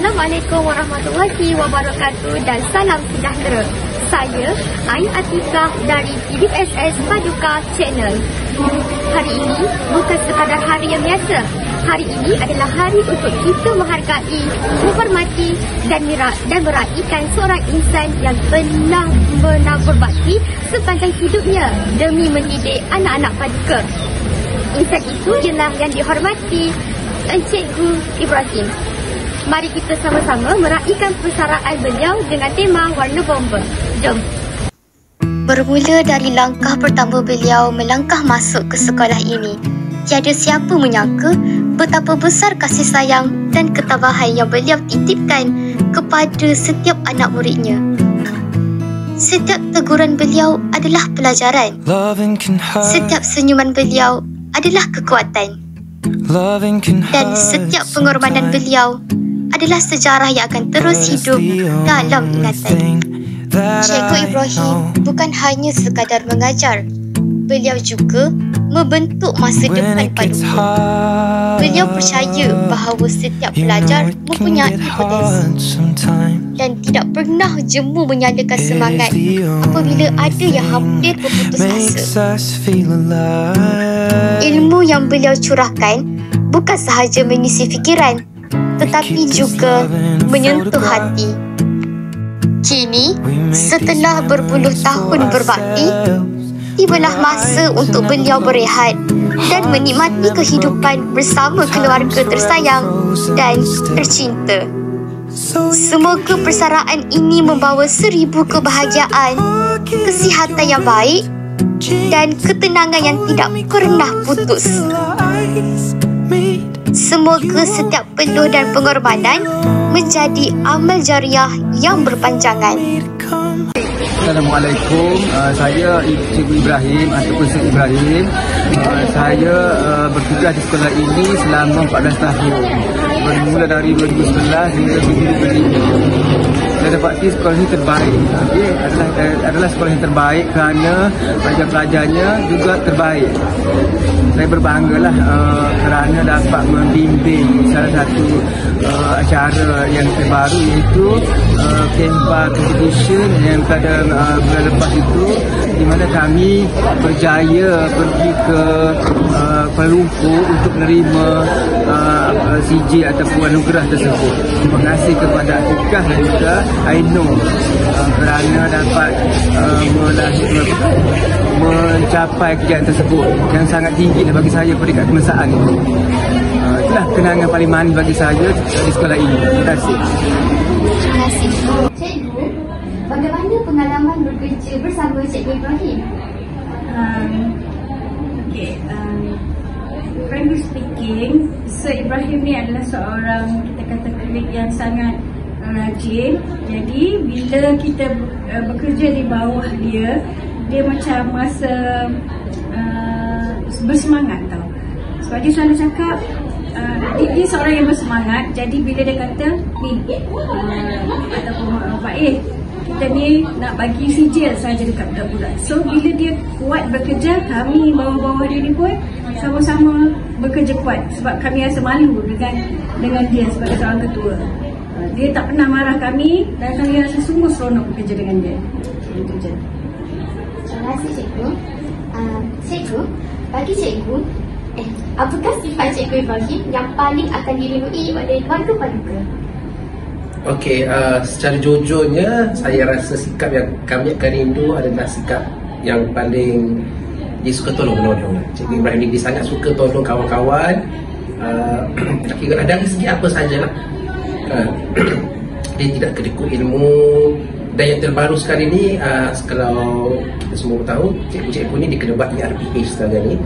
Assalamualaikum warahmatullahi wabarakatuh dan salam sejahtera. Saya Ain Atikah dari PDSS Paduka Channel. Hari ini bukan sekadar hari yang biasa. Hari ini adalah hari untuk kita menghargai, menghormati dan meraihkan seorang insan yang benar-benar berbakti sepanjang hidupnya demi mendidik anak-anak Paduka. Insan itu ialah yang dihormati Encikgu Ibrahim. Mari kita sama-sama meraihkan persaraan beliau dengan tema Warna Bomba. Jom. Bermula dari langkah pertama beliau melangkah masuk ke sekolah ini, tiada siapa menyangka betapa besar kasih sayang dan ketabahan yang beliau titipkan kepada setiap anak muridnya. Setiap teguran beliau adalah pelajaran. Setiap senyuman beliau adalah kekuatan. Dan setiap pengorbanan beliau adalah sejarah yang akan terus hidup dalam ingatan. Cikgu Ibrahim bukan hanya sekadar mengajar, beliau juga membentuk masa depan Paduka. Beliau percaya bahawa setiap pelajar mempunyai potensi dan tidak pernah jemu menyalakan semangat apabila ada yang hampir berputus asa. Ilmu yang beliau curahkan bukan sahaja mengisi fikiran, tetapi juga menyentuh hati. Kini, setelah berpuluh tahun berbakti, tibalah masa untuk beliau berehat dan menikmati kehidupan bersama keluarga tersayang dan tercinta. Semoga persaraan ini membawa 1000 kebahagiaan, kesihatan yang baik dan ketenangan yang tidak pernah putus. Semoga setiap peluh dan pengorbanan menjadi amal jariah yang berpanjangan. Assalamualaikum, saya Cikgu Ibrahim ataupun Syekh Ibrahim. Saya bertugas di sekolah ini selama 14 tahun. Bermula dari 2011 hingga 2015. Saya dapati sekolah ini terbaik. Adalah sekolah yang terbaik kerana pelajar-pelajarnya juga terbaik. Saya berbanggalah kerana dapat membimbing salah satu acara yang terbaru, iaitu Kempa Competition yang pada bulan lepas itu, di mana kami berjaya pergi ke Kuala Lumpur untuk menerima CJ ataupun anugerah tersebut. Terima kasih kepada Atikah dan juga Aino kerana dapat mencapai kejayaan tersebut yang sangat tinggi bagi saya peringkat kebangsaan ini. Itulah kenangan paling manis bagi saya di sekolah ini. Terima kasih. Terima kasih. Cikgu, bagaimana pengalaman bekerja bersama Cikgu Ibrahim? Frankly speaking, Sir Ibrahim ni adalah seorang, kita kata, koleg yang sangat rajin. Jadi bila kita bekerja di bawah dia macam rasa bersemangat tau. Sebab dia selalu cakap dia seorang yang bersemangat. Jadi bila dia kata ni ataupun Pak kita ni nak bagi sijil saja dekat budak-budak. So bila dia kuat bekerja, kami bawah-bawah dia ni pun sama-sama bekerja kuat. Sebab kami rasa malu dengan dia sebagai seorang ketua. Dia tak pernah marah kami dan kami rasa sungguh seronok bekerja dengan dia. Itu je. Terima kasih Cikgu. Cikgu, bagi Cikgu, apakah sifat Cikgu Ibrahim yang paling akan dirindui oleh keluarga Paduka? Okey, secara jujurnya saya rasa sikap yang kami akan rindu adalah sikap yang paling dia suka tolong-menolong. Cikgu Ibrahim ni dia sangat suka tolong kawan-kawan. Dari segi apa sajalah. Dia tidak kedekut ilmu. Dan yang terbaru sekali ni, kalau kita semua tahu, cikgu-cikgu ni dikena buat ERPH sekarang ni.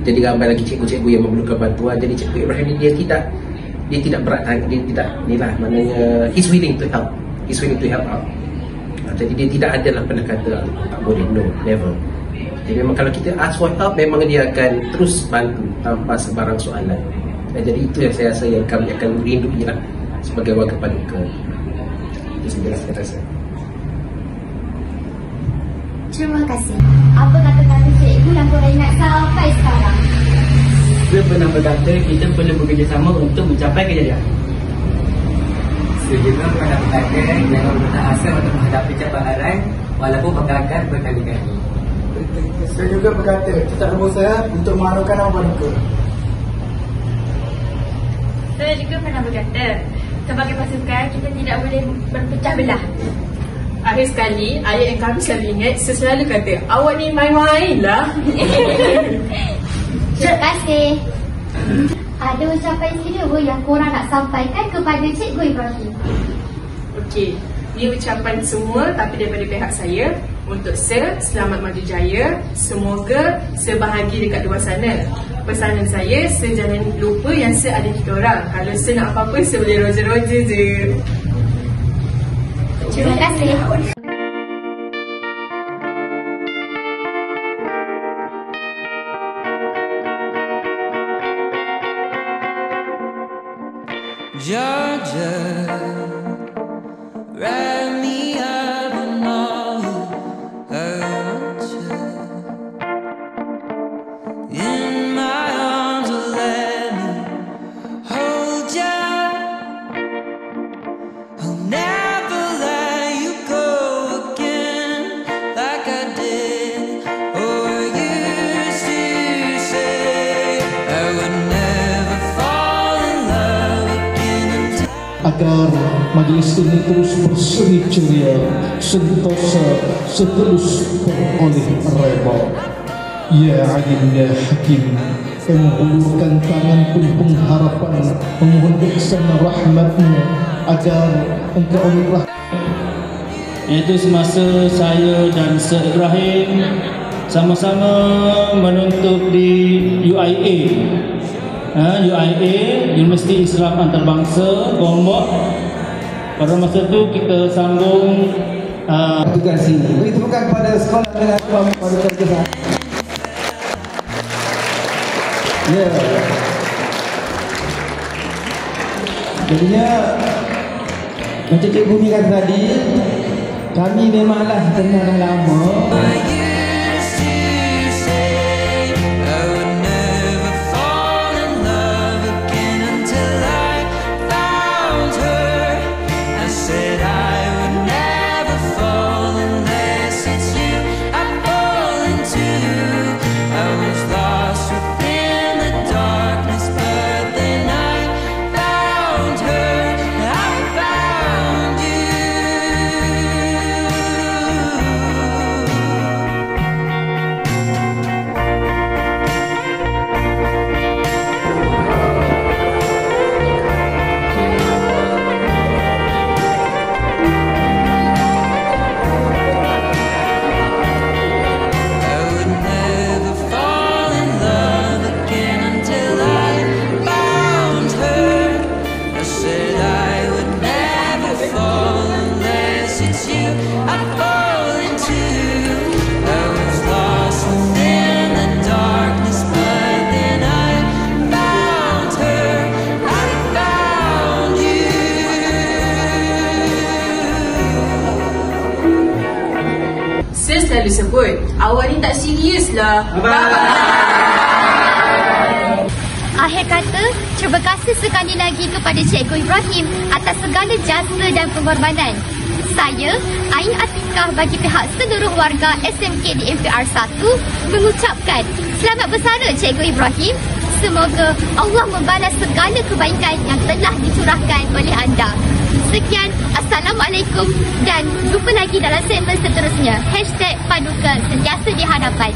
Jadi ramai lagi cikgu-cikgu yang memerlukan bantuan. Jadi Cikgu Ibrahim ni dia tidak berat, dia tidak inilah maknanya he's willing to help. He's willing to help out. Jadi dia tidak adalah pernah kata tak boleh, no, never. Jadi memang kalau kita ask for help, memang dia akan terus bantu tanpa sebarang soalan. Jadi itu yang saya rasa yang kami akan rindu lah sebagai warga Paduka. Itu sahaja saya rasa. Terima kasih. Apa kata-kata Cikgu yang korang ingat sampai sekarang? Dia pernah berkata kita perlu bekerjasama untuk mencapai kejayaan. Saya juga pernah berkata jangan berputus asa untuk menghadapi cabaran walaupun gagal berkali-kali. Saya juga berkata tetap berusaha untuk memarukan nama Paduka. Saya juga pernah berkata, sebagai pasukan kita tidak boleh berpecah belah. Akhir sekali, ayat yang kami selalu ingat, saya selalu kata, awak ni main-main lah. Terima kasih. Ada ucapan istimewa yang korang nak sampaikan kepada Cikgu Ibrahim? Okey, ni ucapan semua tapi daripada pihak saya. Untuk selamat maju jaya. Semoga sebahagia dekat luar sana. Pesanan saya, jangan lupa yang ada kita orang. Kalau nak apa-apa, boleh roja-roja je. Terima kasih. Georgia, wrap me up in all around you. In my arms, let me hold you. I'll never let you go again like I did or used to say. I would never fall in love again. Agar majlis ini terus berseri ceria, sentosa, seterus beroleh reba. Ya Alim ya Hakim, yang mengulurkan tangan penuh pengharapan, memohon ihsan rahmat-Mu agar Engkau oleh Iaitu semasa saya dan Sir Ibrahim sama-sama menuntut di UIA, Universiti Islam Antarabangsa Gombak. Pada masa tu kita sambung aplikasi. Beri tepukan kepada sekolah dengan pada kerja. Ya. Jadinya macam Cikgu Bumi kata tadi, kami memanglah kenal dah lama. Saya selalu sebut, awak ni tak serius lah. Akhir kata, terima kasih sekali lagi kepada Cikgu Ibrahim atas segala jasa dan pengorbanan. Saya, Ain Atikah bagi pihak seluruh warga SMK di MPR 1 mengucapkan selamat bersara Cikgu Ibrahim. Semoga Allah membalas segala kebaikan yang telah dicurahkan oleh anda. Sekian, Assalamualaikum dan jumpa lagi dalam segmen seterusnya. #Paduka sentiasa di hadapan.